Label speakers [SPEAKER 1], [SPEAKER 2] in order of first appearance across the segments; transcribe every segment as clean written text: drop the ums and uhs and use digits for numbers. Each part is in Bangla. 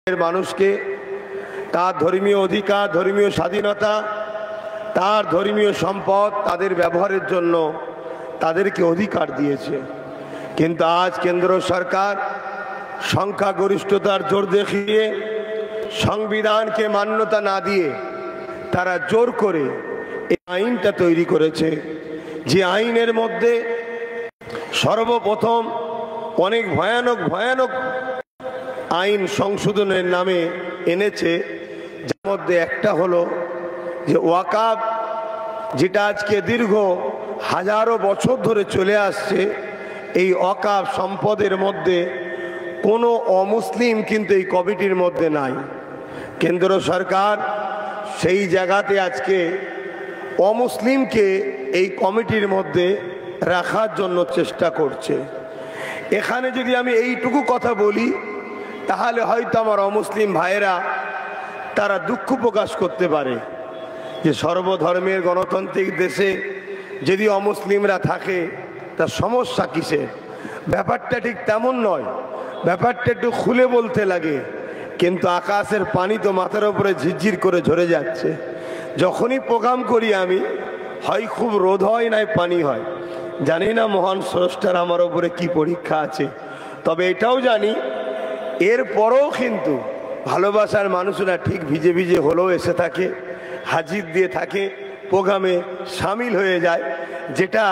[SPEAKER 1] মানুষকে তার ধর্মীয় অধিকার, ধর্মীয় স্বাধীনতা, তার ধর্মীয় সম্পদ তাদের ব্যবহারের জন্য তাদেরকে অধিকার দিয়েছে। কিন্তু আজ কেন্দ্র সরকার সংখ্যাগরিষ্ঠতার জোর দেখিয়ে সংবিধানকে মান্যতা না দিয়ে তারা জোর করে এই আইনটা তৈরি করেছে, যে আইনের মধ্যে সর্বপ্রথম অনেক ভয়ানক ভয়ানক আইন সংশোধনের নামে এনেছে। যার মধ্যে একটা হলো যে ওয়াকাফ, যেটা আজকে দীর্ঘ হাজারো বছর ধরে চলে আসছে, এই ওয়াকাফ সম্পদের মধ্যে কোনো অমুসলিম কিন্তু এই কমিটির মধ্যে নাই। কেন্দ্র সরকার সেই জায়গাতে আজকে অমুসলিমকে এই কমিটির মধ্যে রাখার জন্য চেষ্টা করছে। এখানে যদি আমি এইটুকু কথা বলি তাহলে হয়তো আমার অমুসলিম ভাইয়েরা তারা দুঃখ প্রকাশ করতে পারে যে সর্বধর্মের গণতান্ত্রিক দেশে যদি অমুসলিমরা থাকে তার সমস্যা কিসের। ব্যাপারটা ঠিক তেমন নয়, ব্যাপারটা একটু খুলে বলতে লাগে, কিন্তু আকাশের পানি তো মাথার উপরে ঝিরঝির করে ঝরে যাচ্ছে। যখনই প্রোগ্রাম করি আমি, হয় খুব রোদ হয় নাই পানি হয়, জানি না মহান স্রষ্টার আমার উপরে কি পরীক্ষা আছে। তবে এটাও জানি এরপরও কিন্তু ভালোবাসার মানুষরা ঠিক ভিজে ভিজে হলেও এসে থাকে, হাজির দিয়ে থাকে, প্রোগ্রামে সামিল হয়ে যায়, যেটা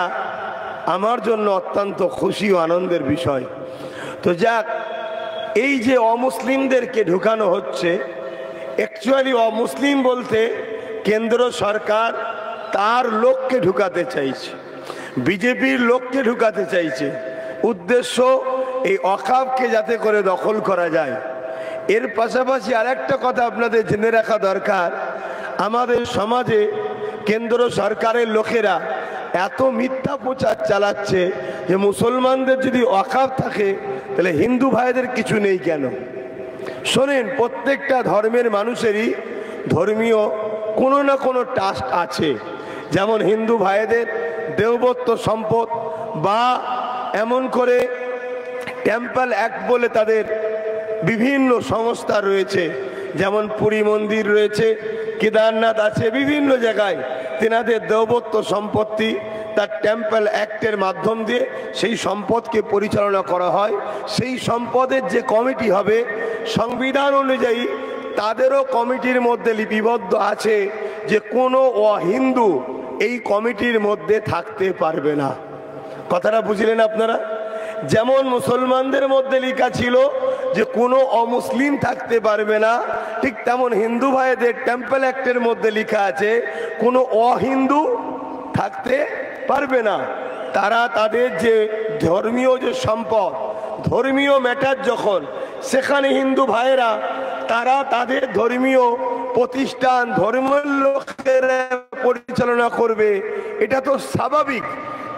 [SPEAKER 1] আমার জন্য অত্যন্ত খুশি ও আনন্দের বিষয়। তো যাক, এই যে অমুসলিমদেরকে ঢুকানো হচ্ছে, অ্যাকচুয়ালি অমুসলিম বলতে কেন্দ্র সরকার তার লোককে ঢুকাতে চাইছে, বিজেপির লোককে ঢুকাতে চাইছে। উদ্দেশ্য এই ওয়াকাফকে যাতে করে দখল করা যায়। এর পাশাপাশি আরেকটা কথা আপনাদের জেনে রাখা দরকার, আমাদের সমাজে কেন্দ্র সরকারের লোকেরা এত মিথ্যা প্রচার চালাচ্ছে যে মুসলমানদের যদি ওয়াকাফ থাকে তাহলে হিন্দু ভাইদের কিছু নেই কেন। শোনেন, প্রত্যেকটা ধর্মের মানুষেরই ধর্মীয় কোনো না কোনো ট্রাস্ট আছে। যেমন হিন্দু ভাইদের দেবত্ব সম্পদ বা এমন করে টেম্পল অ্যাক্ট বলে তাদের বিভিন্ন সংস্থা রয়েছে, যেমন পুরী মন্দির রয়েছে, কেদারনাথ আছে, বিভিন্ন জায়গায় তেনাদের দেবত্ব সম্পত্তি তার টেম্পল অ্যাক্টের মাধ্যম দিয়ে সেই সম্পদকে পরিচালনা করা হয়। সেই সম্পদের যে কমিটি হবে সংবিধান অনুযায়ী তাদেরও কমিটির মধ্যে লিপিবদ্ধ আছে যে কোনো অহিন্দু এই কমিটির মধ্যে থাকতে পারবে না। কথাটা বুঝলেন আপনারা? যেমন মুসলমানদের মধ্যে লেখা ছিল যে কোনো অমুসলিম থাকতে পারবে না, ঠিক তেমন হিন্দু ভাইদের টেম্পল অ্যাক্টের মধ্যে লেখা আছে কোনো অহিন্দু থাকতে পারবে না। তারা তাদের যে ধর্মীয় যে সম্পদ, ধর্মীয় ম্যাটার যখন, সেখানে হিন্দু ভাইয়েরা তারা তাদের ধর্মীয় প্রতিষ্ঠান ধর্মের লোকের পরিচালনা করবে, এটা তো স্বাভাবিক।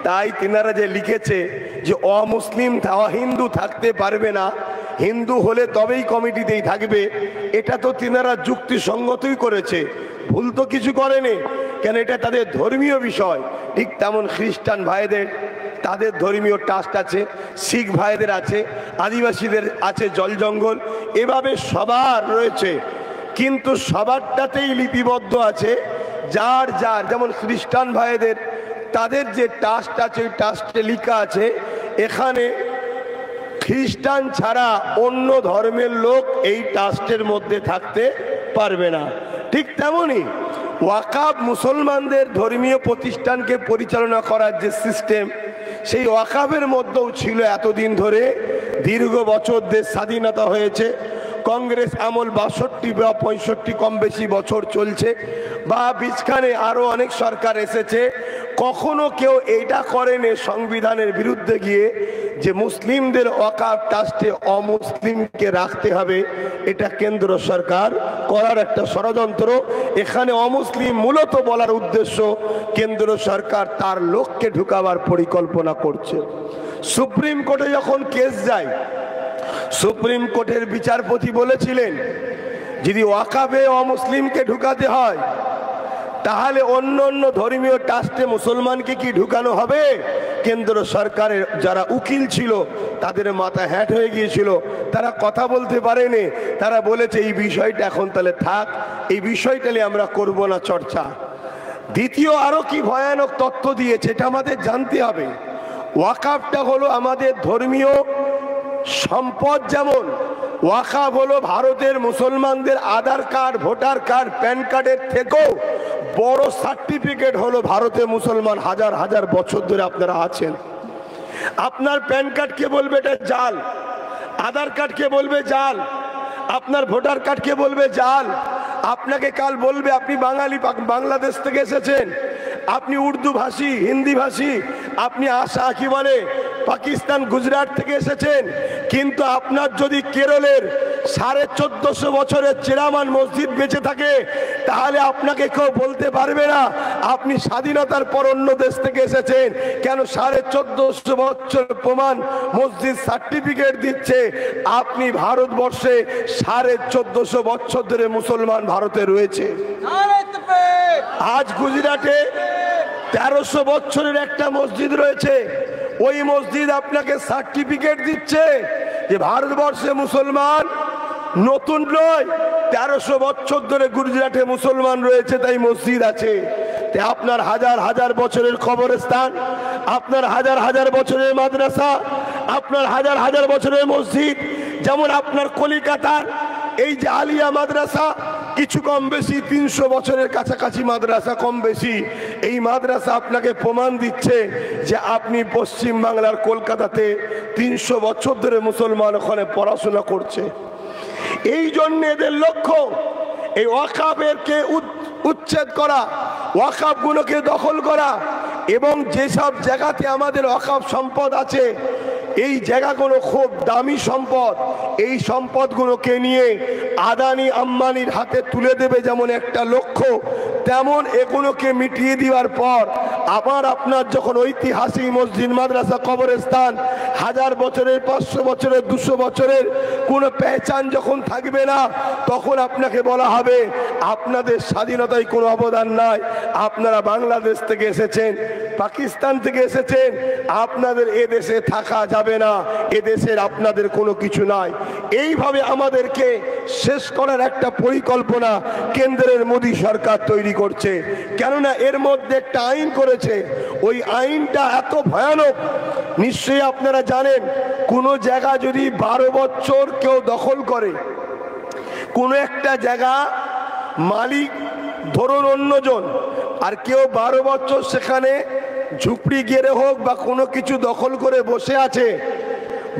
[SPEAKER 1] তাই তিনারা যে লিখেছে যে অমুসলিম অহিন্দু থাকতে পারবে না, হিন্দু হলে তবেই কমিটিতেই থাকবে, এটা তো তিনারা যুক্তিসঙ্গতই করেছে, ভুল তো কিছু করেনি। কেন, এটা তাদের ধর্মীয় বিষয়। ঠিক তেমন খ্রিস্টান ভাইদের তাদের ধর্মীয় ট্রাস্ট আছে, শিখ ভাইদের আছে, আদিবাসীদের আছে জল জঙ্গল, এভাবে সবার রয়েছে। কিন্তু সবারটাতেই লিপিবদ্ধ আছে যার যার, যেমন খ্রিস্টান ভাইদের তাদের যে ট্রাস্ট আছে ওই ট্রাস্টে লেখা আছে এখানে খ্রিস্টান ছাড়া অন্য ধর্মের লোক এই ট্রাস্টের মধ্যে থাকতে পারবে না। ঠিক তেমনই ওয়াকাফ মুসলমানদের ধর্মীয় প্রতিষ্ঠানকে পরিচালনা করার যে সিস্টেম, সেই ওয়াকাফের মধ্যেও ছিল এতদিন ধরে। দীর্ঘ বছর দেশ স্বাধীনতা হয়েছে, কংগ্রেস আমল 62 বা 65 কম বেশি বছর চলছে, বা বিছখানে আরো অনেক সরকার এসেছে, কখনো কেউ এইটা করেনি সংবিধানের বিরুদ্ধে গিয়ে যে মুসলিমদের ওয়াকাফ ট্রাস্টে অমুসলিমকে রাখতে হবে। এটা কেন্দ্র সরকার করার একটা ষড়যন্ত্র। এখানে অমুসলিম মূলত বলার উদ্দেশ্য কেন্দ্র সরকার তার লোককে ঢুকাবার পরিকল্পনা করছে। সুপ্রিম কোর্টে যখন কেস যায়, সুপ্রিম কোর্টের বিচারপতি বলেছিলেন যদি ওয়াকাফে অমুসলিমকে ঢুকাতে হয় তাহলে অন্য অন্য ধর্মীয় ট্রাস্টে মুসলমানকে কি ঢুকানো হবে? কেন্দ্র সরকারের যারা উকিল ছিল তাদের মাথা হ্যাট হয়ে গিয়েছিল, তারা কথা বলতে পারেনি। তারা বলেছে এই বিষয়টা এখন তাহলে থাক, এই বিষয়টা নিয়ে আমরা করব না চর্চা। দ্বিতীয় আরো কি ভয়ানক তথ্য দিয়েছে এটা আমাদের জানতে হবে। ওয়াকাফটা হলো আমাদের ধর্মীয় সম্পদ, যেমন ওয়াকাফ হলো ভারতের মুসলমানদের আধার কার্ড, ভোটার কার্ড, প্যান কার্ডের থেকেও বড় সার্টিফিকেট হলো ভারতে মুসলমান হাজার হাজার বছর ধরে আপনারা আছেন। আপনার প্যান কার্ড কে বলবে এটা জাল, আধার কার্ড কে বলবে জাল, আপনার ভোটার কার্ড কে বলবে জাল। আপনাকে কাল বলবে আপনি বাঙালি, বাংলাদেশ থেকে এসেছেন, আপনি উর্দু ভাষী, হিন্দি ভাষী, আপনি আশা কি বলে পাকিস্তান, গুজরাট থেকে এসেছেন, কিন্তু আপনার যদি কেরলের 1450 বছরের চেরামান মসজিদ বেঁচে থাকে তাহলে আপনাকে কেউ বলতে পারবে না আপনি স্বাধীনতার পর অন্য দেশ থেকে এসেছেন। কেন? 1450 বছর প্রমাণ মসজিদ সার্টিফিকেট দিচ্ছে আপনি ভারতবর্ষে 1450 বছর ধরে মুসলমান ভারতে রয়েছে। আজ গুজরাটে 1300 বছরের একটা মসজিদ রয়েছে, ওই মসজিদ আপনাকে সার্টিফিকেট দিচ্ছে যে ভারতবর্ষে মুসলমান নতুন নয়, 1300 বছর ধরে গুজরাটে মুসলমান রয়েছে, তাই মসজিদ আছে। আপনার হাজার হাজার বছরের কবরস্থান, আপনার হাজার হাজার বছরের মাদ্রাসা, আপনার হাজার হাজার বছরের মসজিদ, যেমন আপনার কলিকাতার এই যে আলিয়া মাদ্রাসা, কিছু কম বেশি 300 বছরের কাছাকাছি মাদ্রাসা, কম বেশি এই মাদ্রাসা আপনাকে প্রমাণ দিচ্ছে যে আপনি পশ্চিম বাংলার কলকাতাতে 300 বছর ধরে মুসলমান ওখানে পড়াশোনা করছে। এই জন্য এদের লক্ষ্য এই ওয়াকাফেরকে উচ্ছেদ করা, ওয়াকাফগুলোকে দখল করা, এবং যেসব জায়গাতে আমাদের ওয়াকাফ সম্পদ আছে এই জায়গাগুলো খুব দামি সম্পদ, এই সম্পদগুলোকে নিয়ে আদানি আম্বানির হাতে তুলে দেবে যেমন একটা লক্ষ্য, তেমন এগুলোকে মিটিয়ে দেওয়ার পর আবার আপনার যখন ঐতিহাসিক মসজিদ, মাদ্রাসা, কবরস্থান, 1000 বছরের, 500 বছরের, 200 বছরের কোনো পেহচান যখন থাকবে না, তখন আপনাকে বলা হবে আপনাদের স্বাধীনতায় কোনো অবদান নাই, আপনারা বাংলাদেশ থেকে এসেছেন, পাকিস্তান থেকে এসেছেন, আপনাদের এ দেশে থাকা যাবে না, এ দেশের আপনাদের কোনো কিছু নাই। এইভাবে আমাদেরকে শেষ করার একটা পরিকল্পনা কেন্দ্রের মোদী সরকার তৈরি করছে। কেননা এর মধ্যে একটা আইন করেছে, ওই আইনটা এত ভয়ানক, নিশ্চয়ই আপনারা জানেন, কোনো জায়গা যদি 12 বছর কেউ দখল করে, কোনো একটা জায়গা মালিক ধরুন অন্যজন, আর কেউ 12 বছর সেখানে ঝুপড়ি গেড়ে হোক বা কোনো কিছু দখল করে বসে আছে,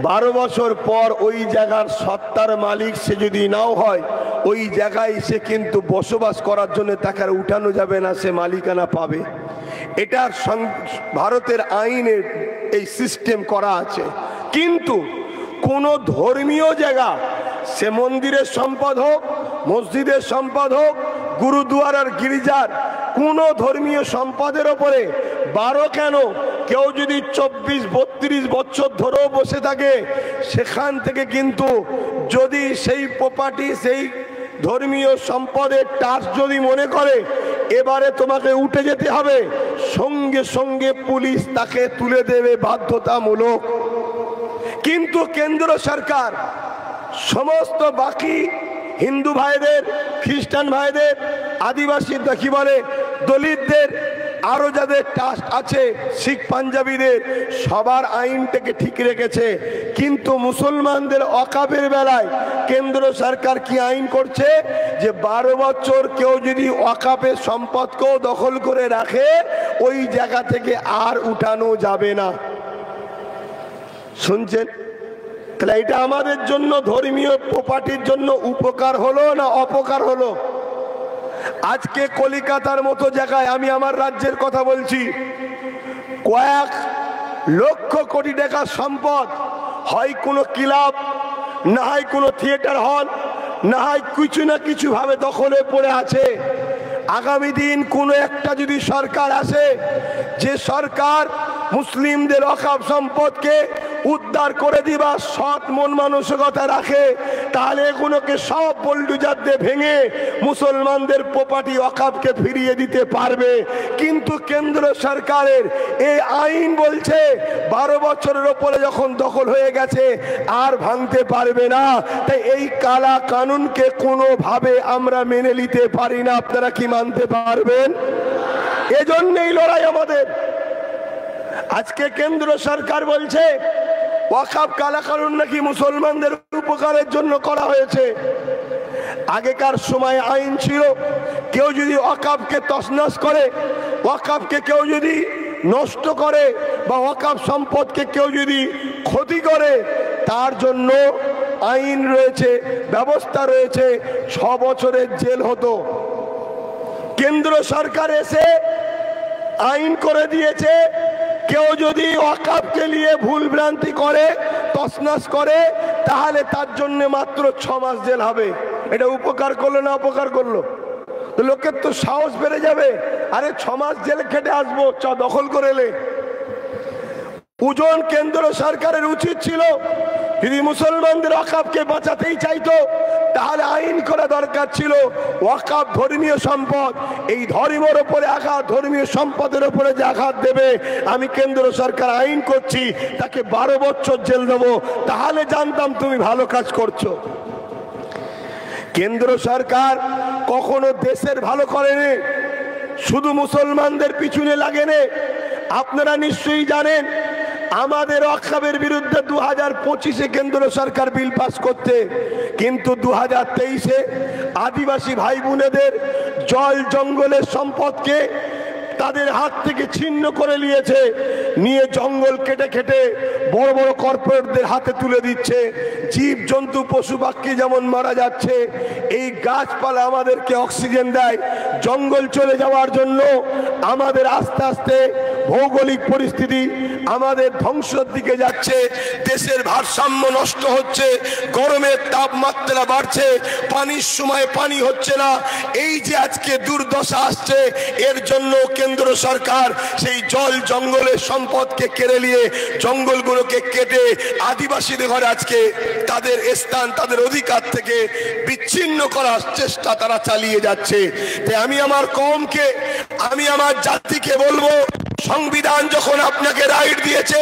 [SPEAKER 1] 12 বছর পর ওই জায়গার সত্তার মালিক সে যদি নাও হয়, ওই জায়গায় সে কিন্তু বসবাস করার জন্য তাকে আর উঠানো যাবে না, সে মালিকানা পাবে। এটা ভারতের আইনের এই সিস্টেম করা আছে। কিন্তু কোনো ধর্মীয় জায়গা, সে মন্দিরের সম্পদ হোক, মসজিদের সম্পদ হোক, গুরুদুয়ার আর গির্জার কোনো ধর্মীয় সম্পদের ওপরে 12 কেন, কেউ যদি 24-32 বছর ধরেও বসে থাকে, সেখান থেকে কিন্তু যদি সেই প্রপার্টি, সেই ধর্মীয় সম্পদের ট্রাস্ট যদি মনে করে এবারে তোমাকে উঠে যেতে হবে, সঙ্গে সঙ্গে পুলিশ তাকে তুলে দেবে বাধ্যতামূলক। কিন্তু কেন্দ্র সরকার সমস্ত বাকি হিন্দু ভাইদের, খ্রিস্টান ভাইদের, আদিবাসী কি বলে দলিতদের, আরো যাদের ট্রাস্ট আছে, শিখ পাঞ্জাবিদের, সবার আইনটাকে ঠিক রেখেছে। কিন্তু মুসলমানদের ওয়াকাফের বেলায় কেন্দ্র সরকার কি আইন করছে যে 12 বছর কেউ যদি ওয়াকাফের সম্পদকেও দখল করে রাখে, ওই জায়গা থেকে আর উঠানো যাবে না। শুনছেন? তাহলে এটা আমাদের জন্য, ধর্মীয় প্রপার্টির জন্য উপকার হলো না অপকার হলো? আজকে কলিকাতার মতো জায়গায়, আমি আমার রাজ্যের কথা বলছি, কয়েক লক্ষ কোটি টাকার সম্পদ, হয় কোনো ক্লাব, না হয় কোনো থিয়েটার হল, না হয় কিছু না কিছু ভাবে দখলে পড়ে আছে। আগামী দিন কোনো একটা যদি সরকার আসে, যে সরকার মুসলিমদের ওয়াকফ সম্পদকে উদ্ধার করে দিবা সৎ মন মানসিকতা রাখে, তাহলে এগুলোকে সব বুলডোজার দিয়ে ভেঙে মুসলমানদের প্রপার্টি ওয়াকফকে ফিরিয়ে দিতে পারবে। কিন্তু কেন্দ্র সরকারের এই আইন বলছে 12 বছরের ওপরে যখন দখল হয়ে গেছে আর ভাঙতে পারবে না। তাই এই কালা কানুনকে কোনোভাবে আমরা মেনে নিতে পারি না। আপনারা কি মানতে পারবেন? এজন্যই লড়াই আমাদের। আজকে কেন্দ্র সরকার বলছে ওয়াকফ কালা কানুন নাকি মুসলমানদের উপকারের জন্য করা হয়েছে। আগেকার সময় আইন ছিল কেউ যদি ওয়াকফকে তছনছ করে, ওয়াকফকে কেউ যদি নষ্ট করে বা ওয়াকফ সম্পদকে কেউ যদি ক্ষতি করে, তার জন্য আইন রয়েছে, ব্যবস্থা রয়েছে, 6 বছরের জেল হতো। কেন্দ্র সরকার এসে আইন করে দিয়েছে কেউ যদি ওয়াকফকে নিয়ে ভুল ভ্রান্তি করে, তছনছ করে, তাহলে তার জন্য মাত্র 6 মাস জেল হবে। এটা উপকার করলো না অপকার করলো? লোকের তো সাহস বেড়ে যাবে, আরে 6 মাস জেল খেটে আসবো, চ দখল করে এলে। ওজন কেন্দ্র সরকারের উচিত ছিল যদি মুসলমানদের ওয়াকফকে বাঁচাতেই চাইতো তাহলে আইন করা দরকার ছিল ওয়াকফ ধর্মীয় সম্পদ, এই ধর্মের উপরে আঘাত, ধর্মীয় সম্পদের উপরে যে আঘাত দেবে, আমি কেন্দ্র সরকার আইন করছি তাকে 12 বছর জেল দেবো, তাহলে জানতাম তুমি ভালো কাজ করছো। কেন্দ্র সরকার কখনো দেশের ভালো করেনি, শুধু মুসলমানদের পিছনে লাগেনি। আপনারা নিশ্চয়ই জানেন আমাদের ওয়াকফের বিরুদ্ধে 2025-এ কেন্দ্র সরকার বিল পাস করতে, কিন্তু 2023-এ আদিবাসী ভাই বোনেদের জল জঙ্গলের সম্পদকে তাদের হাত থেকে ছিন্ন করে নিয়েছে, নিয়ে জঙ্গল কেটে কেটে বড় বড় কর্পোরেটদের হাতে তুলে দিচ্ছে। জীব জন্তু পশু পাখি যেমন মারা যাচ্ছে, এই গাছপালা আমাদেরকে অক্সিজেন দেয়, জঙ্গল চলে যাওয়ার জন্য আমাদের আস্তে আস্তে ভৌগোলিক পরিস্থিতি আমাদের ধ্বংসের দিকে যাচ্ছে, দেশের ভারসাম্য নষ্ট হচ্ছে, গরমের তাপমাত্রা বাড়ছে, পানির সময় পানি হচ্ছে না। এই যে আজকে দুর্দশা আসছে, এর জন্য কেন্দ্র সরকার সেই জল জঙ্গলের সম্পদকে কেড়ে নিয়ে জঙ্গলগুলোকে কেটে আদিবাসীদের ঘরে আজকে তাদের স্থান, তাদের অধিকার থেকে বিচ্ছিন্ন করার চেষ্টা তারা চালিয়ে যাচ্ছে। তাই আমি আমার কওমকে, আমি আমার জাতিকে বলবো, সংবিধান যখন আপনাকে রাইট দিয়েছে,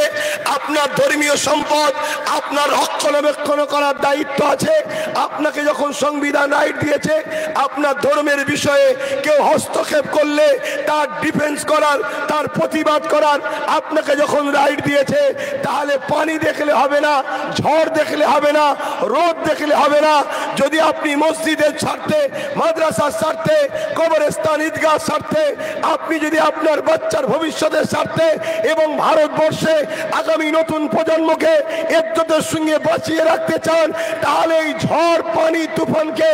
[SPEAKER 1] আপনার ধর্মীয় সম্পদ আপনার রক্ষণাবেক্ষণ করার দায়িত্ব আছে। আপনাকে যখন সংবিধান রাইট দিয়েছে, আপনার ধর্মের বিষয়ে কেউ হস্তক্ষেপ করলে তার ডিফেন্স করার, তার প্রতিবাদ করার আপনাকে যখন রাইট দিয়েছে, তাহলে পানি দেখলে হবে না, ঝড় দেখলে হবে না, রোদ দেখলে হবে না। যদি আপনি মসজিদের স্বার্থে, মাদ্রাসার স্বার্থে, কবরস্থান, ঈদগাহ স্বার্থে, আপনি যদি আপনার বাচ্চার ভবিষ্যতের স্বার্থে এবং ভারতবর্ষে আগামী নতুন প্রজন্মকে ইজ্জতের সঙ্গে বাঁচিয়ে রাখতে চান, তাহলে এই ঝড় পানি তুফানকে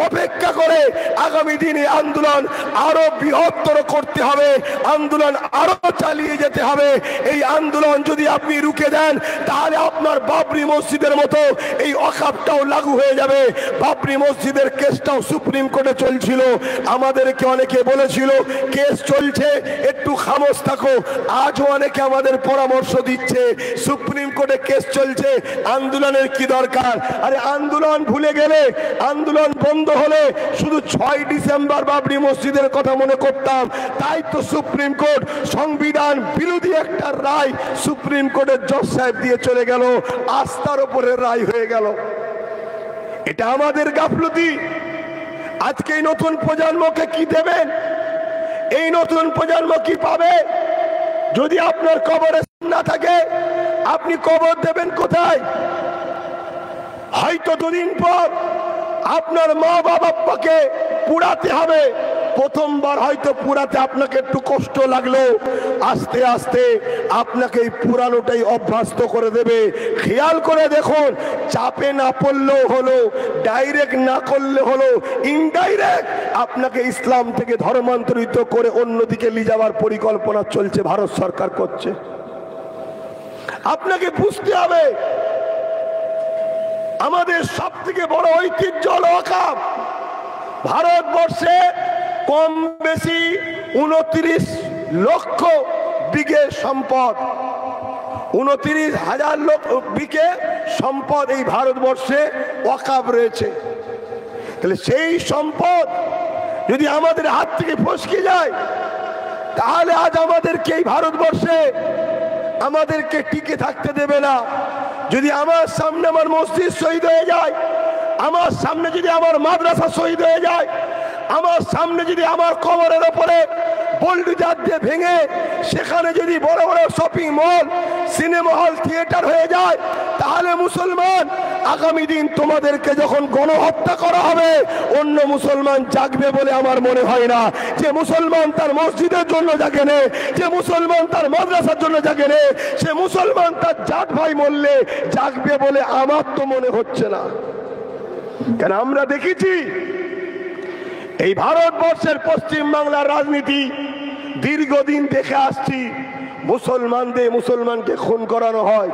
[SPEAKER 1] অপেক্ষা করে আগামী দিনে আন্দোলন আরো বৃহত্তর করতে হবে, আন্দোলন আরো চালিয়ে যেতে হবে। এই আন্দোলন যদি আপনি রুখে দেন, তাহলে আপনার বাবরি মসজিদের মতো এই ওয়াকফটাও লাগু হয়ে যাবে। বাবরি মসজিদের কেসটাও সুপ্রিম কোর্টে চলছিল, আমাদেরকে অনেকে বলেছিল কেস চলছে একটু খামোশ থাকো, আজও অনেকে আমাদের পরামর্শ দিচ্ছে সুপ্রিম কোর্টে কেস চলছে, আন্দোলনের কি দরকার? আরে আন্দোলন ভুলে গেলে, আন্দোলন বন্ধ হলে শুধু 6 ডিসেম্বর বাবরি মসজিদের কথা মনে করতাম। তাই তো সুপ্রিম কোর্ট সংবিধান বিরোধী একটা রায় সুপ্রিম কোর্টের জজ সাহেব দিয়ে চলে গেল, আস্থার উপরে রায় হয়ে গেল। এটা আমাদের গাফলতি। আজকে এই নতুন প্রজন্মকে কি দেবেন? এই নতুন প্রজন্ম কি পাবে? যদি আপনার কবরে না থাকে, আপনি কবর দেবেন কোথায়? হয়তো 2 দিন পর আপনার মা বাবাকে পুড়াতে হবে। প্রথমবার হয়তো পুরাতে আপনাকে একটু কষ্ট লাগলো, আস্তে আস্তে আপনাকে এই পুরানোটাই অভ্যস্ত করে দেবে। খেয়াল করে দেখুন, চাপে না পড়লেও হলো, ডাইরেক্ট না করলে হলো, ইনডাইরেক্ট আপনাকে ইসলাম থেকে ধর্মান্তরিত করে অন্যদিকে নিয়ে যাওয়ার পরিকল্পনা চলছে, ভারত সরকার করছে। আপনাকে বুঝতে হবে আমাদের সব থেকে বড় ঐতিহ্য হলো ওয়াকফ। ভারতবর্ষে কম বেশি 29 লক্ষ বিঘে সম্পদ, 29,000 লোক বিকে সম্পদ এই ভারতবর্ষে ওয়াকাফ রয়েছে। তাহলে সেই সম্পদ যদি আমাদের হাত থেকে ফসকে যায়, তাহলে আজ আমাদেরকে এই ভারতবর্ষে আমাদেরকে টিকে থাকতে দেবে না। যদি আমার সামনে আমার মসজিদ শহীদ হয়ে যায়, আমার সামনে যদি আমার মাদ্রাসা শহীদ হয়ে যায়, আমার সামনে যদি আমার কবরের ওপরে বোল্ডোজার দিয়ে ভেঙে সেখানে যদি বড় বড় shopping mall, cinema hall, theatre হয়ে যায়, তাহলে মুসলমান আগামী দিন তোমাদেরকে যখন গণহত্যা করা হবে, অন্য মুসলমান জাগবে বলে আমার মনে হয় না। যে মুসলমান তার মসজিদের জন্য জাগে নে, যে মুসলমান তার মাদ্রাসার জন্য জাগে নে, সে মুসলমান তার জাত ভাই মরলে জাগবে বলে আমার তো মনে হচ্ছে না। কেন আমরা দেখেছি এই ভারতবর্ষের পশ্চিম বাংলার রাজনীতি দীর্ঘদিন দেখে আসছি। মুসলমানকে খুন করানো হয়,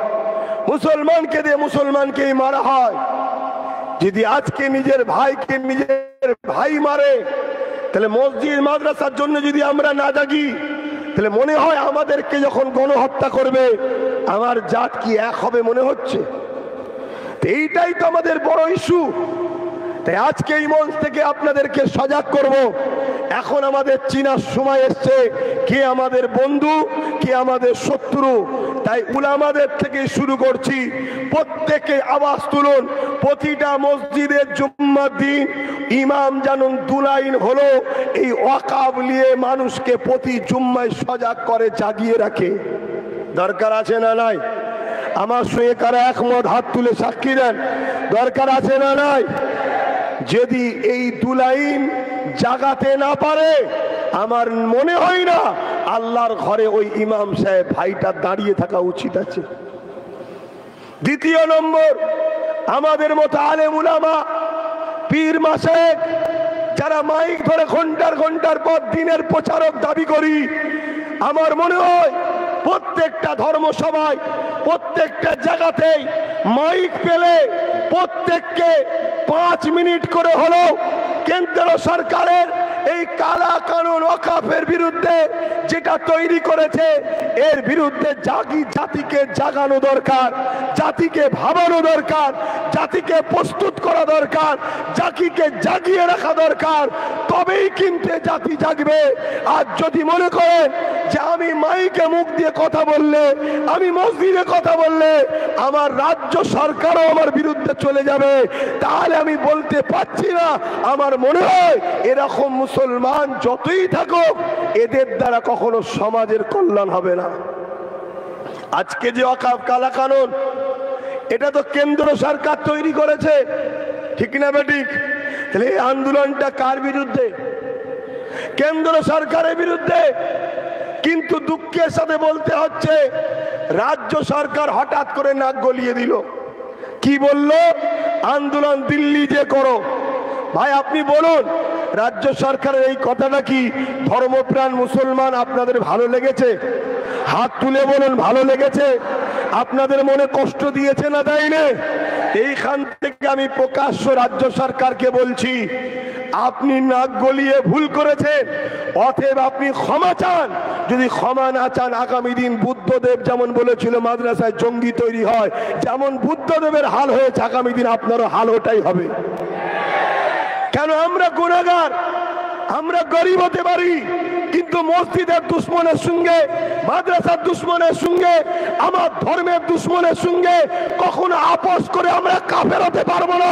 [SPEAKER 1] মুসলমানকে দিয়ে মুসলমানকেই মারা হয়। যদি আজকে নিজের ভাইকে নিজের ভাই মারে, তাহলে মসজিদ মাদ্রাসার জন্য যদি আমরা না জাগি, তাহলে মনে হয় আমাদেরকে যখন গণহত্যা করবে আমার জাত কি এক হবে মনে হচ্ছে? এইটাই তো আমাদের বড় ইস্যু। তাই আজকে এই মঞ্চ থেকে আপনাদেরকে সজাগ করব। এখন আমাদের চিনার সময় এসছে কে আমাদের বন্ধু, কে আমাদের শত্রু। তাই উলামাদের থেকে শুরু করছি, প্রত্যেকে আওয়াজ তুলুন। প্রতিটা মসজিদের জুম্মার দিন ইমাম জানুন দুলাইন হলো এই ওয়াকাফ নিয়ে মানুষকে প্রতি জুম্মায় সজাগ করে, জাগিয়ে রাখে। দরকার আছে না নাই? আমার সঙ্গে কারা একমত হাত তুলে সাক্ষী দেন। দরকার আছে না নাই? যদি এই দুলাইন জাগাতে না পারে, আমার মনে হয় না আল্লাহর ঘরে ওই ইমাম সাহেব ভাইটা দাঁড়িয়ে থাকা উচিত আছে। দ্বিতীয় নম্বর, আমাদের মতো আলেম উলামা, পীর মাশায়েখ যারা মাইক ধরে ঘন্টার পর দিনের প্রচারক দাবি করি, আমার মনে হয় প্রত্যেকটা ধর্মসভায়, প্রত্যেকটা জায়গাতেই মাইক পেলে প্রত্যেককে 5 মিনিট করে হলেও কেন্দ্র সরকারের এই কালা কানুন ওয়াকাফের বিরুদ্ধে যেটা তৈরি করেছে, এর বিরুদ্ধে জাতিকে জাগানো দরকার, জাতিকে ভাবানো দরকার, জাতিকে প্রস্তুত করা দরকার, জাতিকে জাগিয়ে রাখা দরকার। তবেই কিন্তু জাতি জাগবে। আর যদি মনে করেন যে আমি মাইকে মুখ দিয়ে কথা বললে, আমি মসজিদে কথা বললে আমার রাজ্য সরকারও আমার বিরুদ্ধে চলে যাবে, তাহলে আমি বলতে পারছি না। আমার মনে হয় এরকম মুসলমান যতই থাকুক, এদের দ্বারা কখনো সমাজের কল্যাণ হবে না। আজকে যে ওয়াকাফ কালা কানুন, এটা তো কেন্দ্র সরকার তৈরি করেছে, ঠিক না বেঠিক? তাহলে এই আন্দোলনটা কার বিরুদ্ধে? কেন্দ্র সরকারের বিরুদ্ধে। কিন্তু দুঃখের সাথে বলতে হচ্ছে রাজ্য সরকার হঠাৎ করে নাক গলিয়ে দিল। কি বলল? আন্দোলন দিল্লি যে করো। ভাই আপনি বলুন, রাজ্য সরকারের এই কথাটা কি ধর্মপ্রাণ মুসলমান আপনাদের ভালো লেগেছে? হাত তুলে বলুন ভালো লেগেছে? আপনাদের মনে কষ্ট দিয়েছে না দেয়নি? এইখান থেকে আমি প্রকাশ্য রাজ্য সরকারকে বলছি, আপনি নাক গলিয়ে ভুল করেছেন, অতএব আপনি ক্ষমা চান। যদি ক্ষমা না চান, আগামী দিন বুদ্ধদেব যেমন বলেছিল মাদ্রাসায় জঙ্গি তৈরি হয়, যেমন বুদ্ধদেবের হাল হয়েছে, আগামী দিন আপনারও হাল ওটাই হবে। কেন? আমরা গুনাহগার, আমরা গরিব হতে পারি, কিন্তু মসজিদের দুশ্মনের সঙ্গে, মাদ্রাসার দুশ্মনের সঙ্গে, আমার ধর্মের দুশ্মনের সঙ্গে কখনো আপোষ করে আমরা কাফের হতে পারবো না।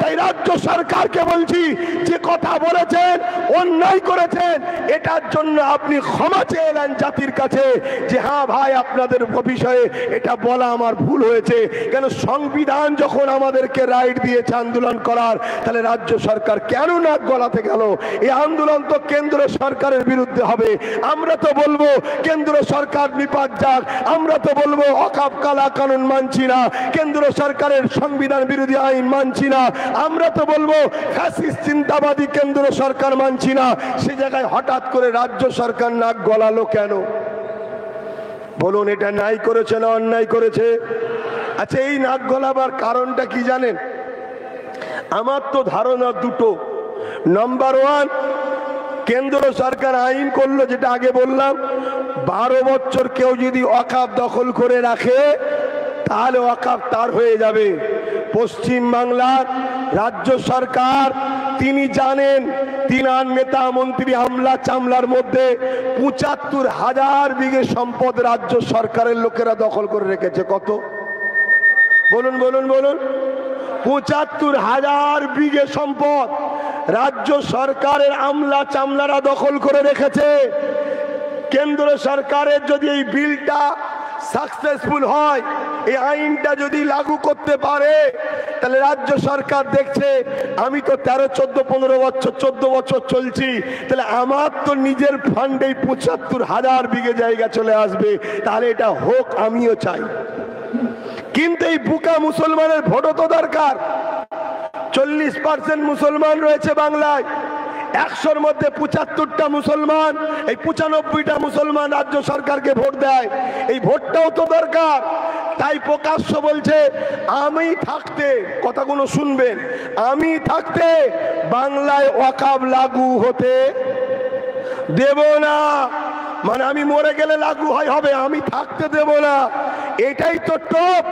[SPEAKER 1] তাই রাজ্য সরকারকে বলছি, যে কথা বলেছেন, অন্যায় করেছেন, এটার জন্য আপনি ক্ষমা চেয়ে নেন জাতির কাছে, যে হ্যাঁ ভাই আপনাদের বিষয়ে এটা বলা আমার ভুল হয়েছে। কেন? সংবিধান যখন আমাদেরকে রাইট দিয়েছে আন্দোলন করার, তাহলে রাজ্য সরকার কেন নাক গলাতে গেল? এই আন্দোলন তো কেন্দ্র সরকারের বিরুদ্ধে হবে। আমরা তো বলবো কেন্দ্র সরকার নিপাত যাক, আমরা তো বলবো ওয়াকাফ কালা কানুন মানছি না, কেন্দ্র সরকারের সংবিধান বিরোধী আইন মানছি না, আমরা তো বলবো ফ্যাসিস্ট চিন্তাবাদী কেন্দ্র সরকার মানছি না। সে জায়গায় হঠাৎ করে রাজ্য সরকার নাক গলালো কেন? বলুন, এটা ন্যায় করেছে না অন্যায় করেছে? আচ্ছা, এই নাক গলাবার কারণটা কি জানেন? আমার তো ধারণা দুটো। নাম্বার ওয়ান, কেন্দ্র সরকার আইন করলো, যেটা আগে বললাম, 12 বছর কেউ যদি ওয়াকফ দখল করে রাখে তাহলে ওয়াকফ তার হয়ে যাবে। পশ্চিম বাংলার রাজ্য সরকার তিনি জানেন, তিনার নেতা মন্ত্রী হামলা চামলার মধ্যে ৭৫,০০০ বিঘে সম্পদ রাজ্য সরকারের লোকেরা দখল করে রেখেছে। কত বলুন বলুন বলুন? ৭৫,০০০ বিঘে সম্পদ রাজ্য সরকারের আমলা চামলারা দখল করে রেখেছে। কেন্দ্র সরকারের যদি এই বিলটা সাকসেসফুল হয়, এই আইনটা যদি লাগু করতে পারে, তাহলে রাজ্য সরকার দেখছে আমি তো 13, 14, 15 বছর 14 বছর চলছি, তাহলে আমার তো নিজের ফান্ডেই ৭৫,০০০ বিঘে জায়গা চলে আসবে, তাহলে এটা হোক, আমিও চাই। কিন্তু এই বুকা মুসলমানের ভোটও তো দরকার। 40% মুসলমান রয়েছে বাংলায়, 100-র মধ্যে 75টা মুসলমান, এই 95টা মুসলমান রাজ্য সরকারকে ভোট দেয়। এই ভোটটাও তো দরকার। তাই প্রকাশ্য বলছে আমি থাকতে, কথাগুলো শুনবেন, আমি থাকতে বাংলায় ওয়াকফ লাগু হতে দেব না। মানে আমি মরে গেলে লাগু হবে, আমি থাকতে দেব না। এটাই তো টপ,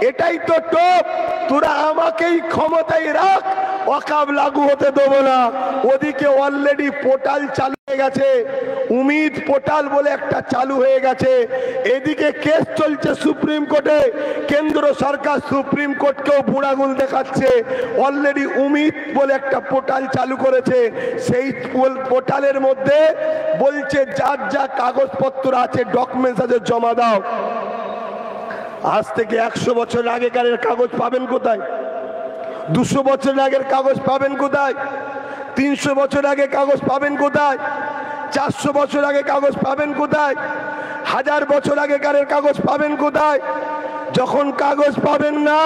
[SPEAKER 1] এটাই তো টপ। তোরা আমাকেই ক্ষমতায় রাখ, ওয়াকফ লাগু হতে দেব না। ওদিকে অলরেডি পোর্টাল চালু হয়ে গেছে, উমিদ পোর্টাল বলে একটা চালু হয়ে গেছে। এদিকে কেস চলছে সুপ্রিম কোর্টে, কেন্দ্র সরকার সুপ্রিম কোর্টকেও বুড়াগুল দেখাচ্ছে। অলরেডি উমিদ বলে একটা পোর্টাল চালু করেছে, সেই পোর্টালের মধ্যে বলছে যার যা কাগজপত্র আছে, ডকুমেন্টস আছে, জমা দাও। আজ থেকে 100 বছর আগেকার কাগজ পাবেন কোথায়? 200 বছর আগের কাগজ পাবেন কোথায়? 300 বছর আগে কাগজ পাবেন কোথায়? 400 বছর আগে কাগজ পাবেন কোথায়? 1000 বছর আগেকার কাগজ পাবেন কোথায়? যখন কাগজ পাবেন না,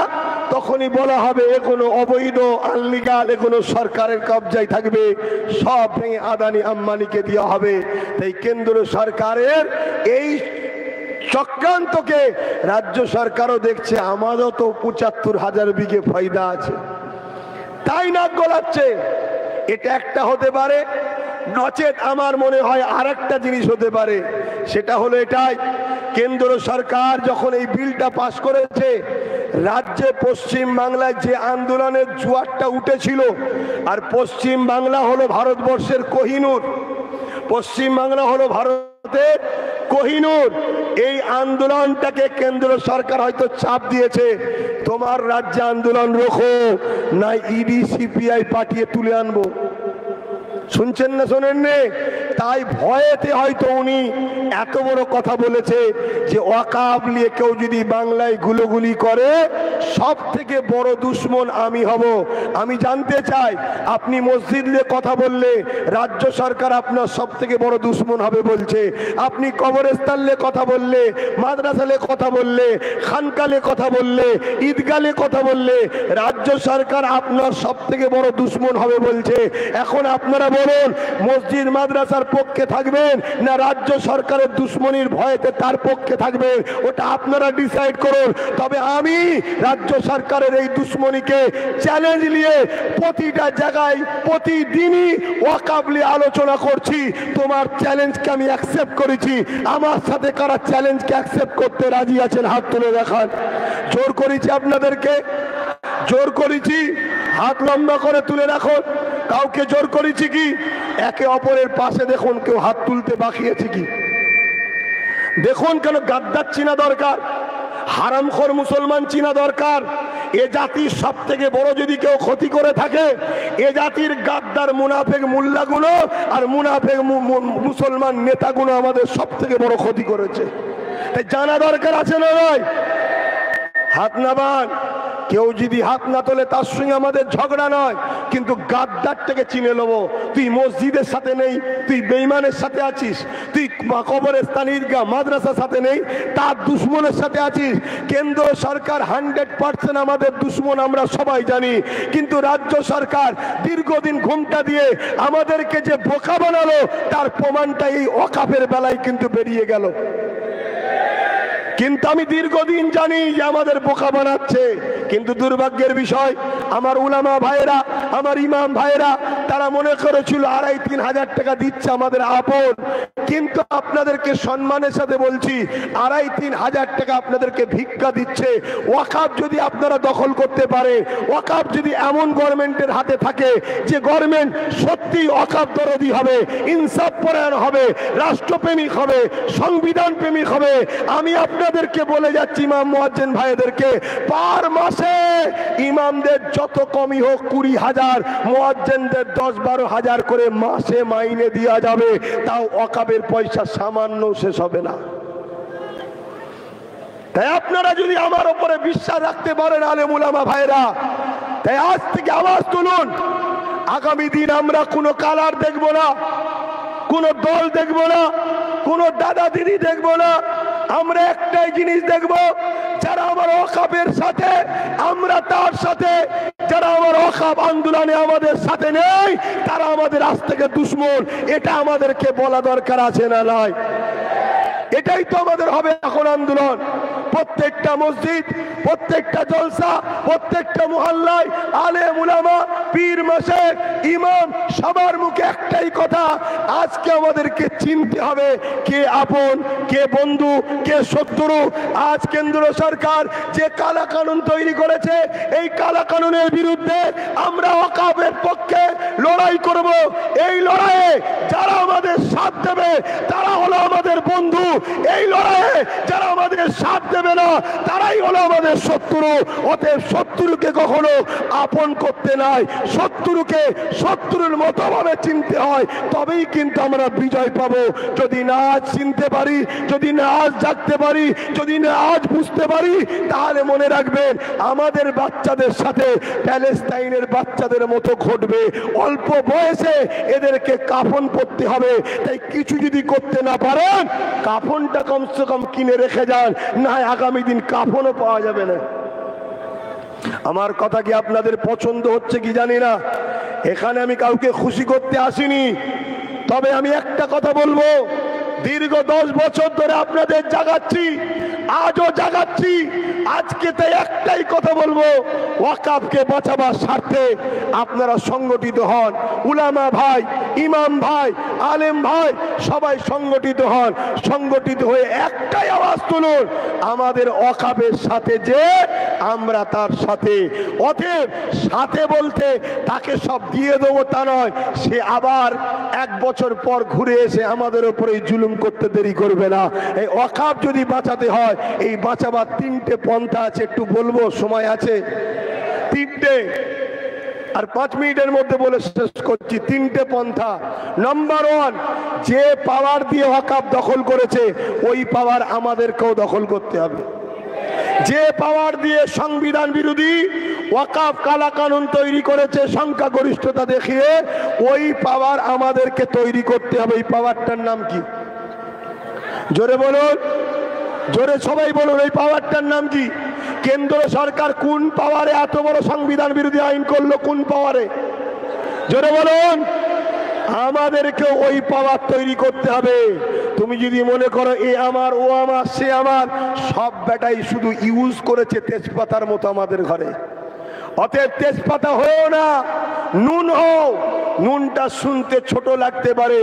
[SPEAKER 1] তখনই বলা হবে এ কোনো অবৈধ, আনলিগাল, এ কোনো সরকারের কবজায় থাকবে, সব ভেঙে আদানি আম্বানিকে দেওয়া হবে। তাই কেন্দ্র সরকারের এই চক্রান্তকে রাজ্য সরকারও দেখছে, আমারও তো ৭৫,০০০ বিঘে ফায়দা আছে, তাই নাক গলাচ্ছে। এটা একটা হতে পারে, নচেত আমার মনে হয় আর একটা জিনিস হতে পারে। সেটা হলো এটাই, কেন্দ্র সরকার যখন এই বিলটা পাশ করেছে, রাজ্যে পশ্চিম বাংলায় যে আন্দোলনের জোয়ারটা উঠেছিল, আর পশ্চিম বাংলা হলো ভারতবর্ষের কোহিনূর, পশ্চিম বাংলা হলো ভারতের কোহিনূর। এই আন্দোলনটাকে কেন্দ্র সরকার হয়তো চাপ দিয়েছে, তোমার রাজ্যে আন্দোলন রোখো, না ইডি সিপিআই পাঠিয়ে তুলে আনবো। শুনছেন না শোনেন নে? তাই ভয়েতে হয়তো উনি এত বড় কথা বলেছে যে ওয়াকফ নিয়ে কেউ যদি বাংলায় গুলোগুলি করে, সব থেকে বড় দুশ্মন আমি হব। আমি জানতে চাই, আপনি মসজিদ নিয়ে কথা বললে রাজ্য সরকার আপনার সব থেকে বড় দুশ্মন হবে বলছে, আপনি কবরস্থান নিয়ে কথা বললে, মাদ্রাসা নিয়ে কথা বললে, খানকালে কথা বললে, ঈদগালে কথা বললে, রাজ্য সরকার আপনার সব থেকে বড় দুশ্মন হবে বলছে। এখন আপনারা বলুন, মসজিদ মাদ্রাসার পক্ষে থাকবেন না রাজ্য সরকারের দুশ্মনির ভয়েতে তার পক্ষে থাকবেন? ওটা আপনারা ডিসাইড করুন। তবে আমি রাজ্য সরকারের এই দুশ্মনীকে চ্যালেঞ্জ নিয়ে প্রতিটা জায়গায় প্রতিদিনই ওয়াকফ নিয়ে আলোচনা করছি। তোমার চ্যালেঞ্জকে আমি অ্যাকসেপ্ট করেছি। আমার সাথে কারা চ্যালেঞ্জকে অ্যাকসেপ্ট করতে রাজি আছেন? হাত তুলে দেখান। জোর করেছি আপনাদেরকে, জোর করেছি, হাত লম্বা করে তুলে রাখুন। কাউকে জোর করেছি কি? একে অপরের পাশে দেখুন কেউ হাত তুলতে বাকিয়েছে কি? দেখুন, কেন গাদ্দার চিনা দরকার, হারামখোর মুসলমান চিনা দরকার। এ জাতির সব থেকে বড় যদি কেউ ক্ষতি করে থাকে, এ জাতির গাদ্দার মুনাফেক মোল্লাগুলো আর মুনাফেক মুসলমান নেতাগুলো আমাদের সব থেকে বড় ক্ষতি করেছে। তাই জানা দরকার আছে না নয়? হাত নামান। কেউ যদি হাত না তোলে তার সঙ্গে আমাদের ঝগড়া নয়, কিন্তু গাদ্দারটাকে চিনে নেবো। তুই মসজিদের সাথে নেই, তুই বেঈমানের সাথে আছিস, তুই কবরস্থান ঈদগাহ মাদ্রাসার সাথে নেই, তার দুশ্মনের সাথে আছিস। কেন্দ্র সরকার 100% আমাদের দুশ্মন, আমরা সবাই জানি। কিন্তু রাজ্য সরকার দীর্ঘদিন ঘুমটা দিয়ে আমাদেরকে যে বোকা বানালো, তার প্রমাণটা এই ওয়াকফের বেলায় কিন্তু বেরিয়ে গেল। কিন্তু আমি দীর্ঘদিন জানি যে আমাদের বোকা বানাচ্ছে, কিন্তু দুর্ভাগ্যের বিষয় আমার উলামা ভাইয়েরা, আমার ইমাম ভাইয়েরা, তারা মনে করেছিল 2,500-3 হাজার টাকা দিচ্ছে আমাদের আপন। কিন্তু আপনাদেরকে সম্মানের সাথে বলছি, 2,500-3 হাজার টাকা আপনাদেরকে ভিক্ষা দিচ্ছে। ওয়াকাফ যদি আপনারা দখল করতে পারে, ওয়াকাফ যদি এমন গভর্নমেন্টের হাতে থাকে যে গভর্নমেন্ট সত্যি ওয়াকাফ দরদি হবে, ইনসাফ পরায়ণ হবে, রাষ্ট্রপ্রেমিক হবে, সংবিধান প্রেমিক হবে, আমি আপনাদেরকে বলে যাচ্ছি ইমাম মুয়াজ্জিন ভাইদেরকে, পার মাসে ইমামদের যত কমই হোক 20,000, মুয়াজ্জিনদের 10-12 হাজার করে মাসে মাইনে দেওয়া যাবে। তাও ওয়াকাফের পয়সা সামান্য শেষ হবে না। তাই আপনারা যদি আমার উপরে বিশ্বাস রাখতে পারেন আলেম উলামা ভাইরা, তাই আজ থেকে আওয়াজ তুলুন। আগামী দিন আমরা কোনো কালার দেখব না, কোনো দল দেখব না, কোনো দাদা দিদি দেখব না। আমরা একটাই জিনিস দেখব, যারা আমার ওয়াকাফের সাথে আমরা তার সাথে, যারা আমার ওয়াকাফ আন্দোলনে আমাদের সাথে নেই তারা আমাদের আজ থেকে দুশ্মন। এটা আমাদেরকে বলা দরকার আছে না নয়? এটাই তো আমাদের হবে এখন আন্দোলন। প্রত্যেকটা মসজিদ, প্রত্যেকটা জলসা, প্রত্যেকটা মহল্লায় আলেম উলামা, পীর মাশায়েখ, ইমাম সবার মুখে একটাই কথা, আজকে আমাদেরকে চিনতে হবে কে আপন, কে বন্ধু, কে শত্রু। আজ কেন্দ্র সরকার যে কালা কানুন তৈরি করেছে, এই কালা কানুনের বিরুদ্ধে আমরা ওয়াকাফের পক্ষে লড়াই করব। এই লড়াইয়ে যারা আমাদের সাথ দেবে তারা হলো আমাদের বন্ধু। এই লড়াইয়ে যারা আমাদের সাথ দেবে না তারাই হলো আমাদের শত্রু। অতএব শত্রুকে কখনো আপন করতে নাই, শত্রুকে শত্রুর মতো ভাবে চিনতে হয়, তবেই কিন্তু আমরা বিজয় পাবো। যদি না আজ চিনতে পারি, যদি না আজ জাগতে পারি, যদি না আজ বুঝতে পারি, তাহলে মনে রাখবেন আমাদের বাচ্চাদের সাথে প্যালেস্তাইনের বাচ্চাদের মতো ঘটবে। অল্প বয়সে এদেরকে কাফন পরতে হবে। তাই কিছু যদি করতে না পারেন, কাফনটা কমসে কম কিনে রেখে যান, না আগামী দিন কাফনও পাওয়া যাবে না। আমার কথা কি আপনাদের পছন্দ হচ্ছে কি জানি না। এখানে আমি কাউকে খুশি করতে আসিনি, তবে আমি একটা কথা বলবো, দীর্ঘ 10 বছর ধরে আপনাদের জাগাচ্ছি, আজও জাগাচ্ছি। আজকে তাই একটাই কথা বলবো, ওয়াকাফকে বাঁচাবার স্বার্থে আপনারা সংগঠিত হন। উলামা ভাই, ইমাম ভাই, আলেম ভাই সবাই সংগঠিত হন। সংগঠিত হয়ে একটাই আওয়াজ তুলুন, আমাদের ওয়াকাফের সাথে যে আমরা তার সাথে। অতএব সাথে বলতে তাকে সব দিয়ে দেবো তা নয়, সে আবার 1 বছর পর ঘুরে এসে আমাদের উপরে জুলুম করতে দেরি করবে না। এই ওয়াকাফ যদি বাঁচাতে হয়, এই বাঁচাবার 3টে পন্থা আছে, একটু বলবো, সময় আছে? 3টে, আর 5 মিনিটের মধ্যে বলে শেষ করছি। 3টে পন্থা। নাম্বার 1, যে পাওয়ার দিয়ে ওয়াকাফ দখল করেছে ওই পাওয়ার আমাদেরকেও দখল করতে হবে। যে পাওয়ার দিয়ে সংবিধান বিরোধী ওয়াকাফ কালা কানুন তৈরি করেছে সংখ্যাগরিষ্ঠতা দেখিয়ে, ওই পাওয়ার আমাদেরকে তৈরি করতে হবে। এই পাওয়ারটার নাম কি? জোরে বলুন, জোরে সবাই বলুন, এই পাওয়ারটার নাম কি? কেন্দ্র সরকার কোন পাওয়ারে এত বড় সংবিধান বিরোধী আইন করলো? কোন পাওয়ারে? জোরে বলুন। আমাদেরকে ওই পাওয়ার তৈরি করতে হবে। তুমি যদি মনে করো এ আমার, ও আমার, সে আমার, সব বেটাই শুধু ইউজ করেছে তেজপাতার মতো আমাদের ঘরে। অতএব তেজপাতা হয়েও না, নুন হও। নুনটা শুনতে ছোট লাগতে পারে,